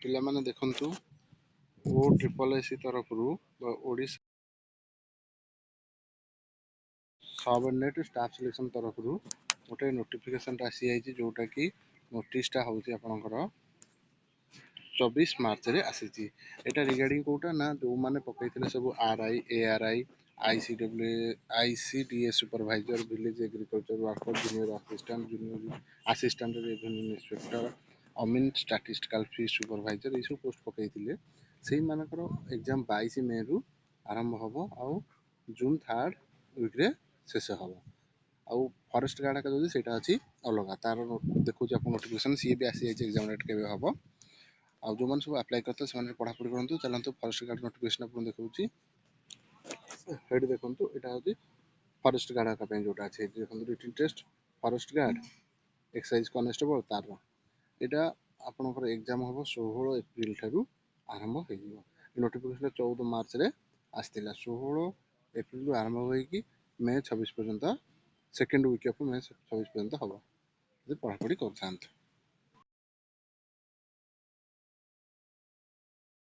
ପିଲାମାନେ ଦେଖନ୍ତୁ ଓ SSS ତରଫରୁ ବା ଓଡ଼ିଶା सबऑर्डिनेट स्टाफ सिलेक्शन तरफରୁ ଗୋଟେ ନୋଟିଫିକେସନ୍ ଆସିଯାଇଛି, जोटा कि नोटिसटा ହେଉଛି ଆପଣଙ୍କର 24 ମାର୍ଚ୍ଚରେ ଆସିଛି। ଏଟା ରିଗାର୍डिଂ କୋଉଟା ନା ଯୋଉମାନେ ପକେଇଥିଲେ ସବୁ RI ARI ICDS supervisor village agriculture worker junior assistant revenue inspector ଅମିନ ଷ୍ଟାଟିଷ୍ଟିକାଲ ଫିଲ୍ଡ ସୁପରଭାଇଜର ଏସବୁ ପୋଷ୍ଟ ପକେଇଥିଲେ। ସେଇମାନଙ୍କର ଏକ୍ଜାମ 22 ମେରୁ ଆରମ୍ଭ ହେବ ଆଉ ଜୁନ୍ 3rd ୱିକ୍ରେ ଶେଷ ହେବ। ଆଉ ଫରେଷ୍ଟ ଗାର୍ଡ଼ ଏକା ଯଦି ସେଇଟା ଅଛି ଅଲଗା, ତାର ଦେଖୁଛି ଆପଣ ନୋଟିଫିକେସନ୍ ସିଏ ବି ଆସିଯାଇଛି ଏକ୍ଜାମ ଡେଟ୍ କେବେ ହେବ। ଆଉ ଯେଉଁମାନେ ସବୁ ଆପ୍ଲାଏ କରିଥିଲେ ସେମାନେ ପଢ଼ାପଢ଼ି କରନ୍ତୁ। ଚାଲନ୍ତୁ ଫରେଷ୍ଟ ଗାର୍ଡ଼ ନୋଟିଫିକେସନ୍ ଆପଣ ଦେଖାଉଛି। ସେଇଠି ଦେଖନ୍ତୁ ଏଇଟା ହେଉଛି ଫରେଷ୍ଟ ଗାର୍ଡ଼ ଏକା ପାଇଁ ଯେଉଁଟା ଅଛି। ଏଠି ଦେଖନ୍ତୁ written test forest guard excise constable ତାର ଏଇଟା ଆପଣଙ୍କର ଏକ୍ଜାମ ହେବ 16 ଏପ୍ରିଲ ଠାରୁ ଆରମ୍ଭ ହୋଇଯିବ। ନୋଟିଫିକେସନ୍ 14 ମାର୍ଚ୍ଚରେ ଆସିଥିଲା। 16 ଏପ୍ରିଲରୁ ଆରମ୍ଭ ହୋଇକି ମେ 26 ପର୍ଯ୍ୟନ୍ତ, ସେକେଣ୍ଡ ୱିକ୍ ଅଫ୍ ମେ 26 ପର୍ଯ୍ୟନ୍ତ ହେବ। ଯଦି ପଢ଼ାପଢ଼ି କରିଥାନ୍ତୁ।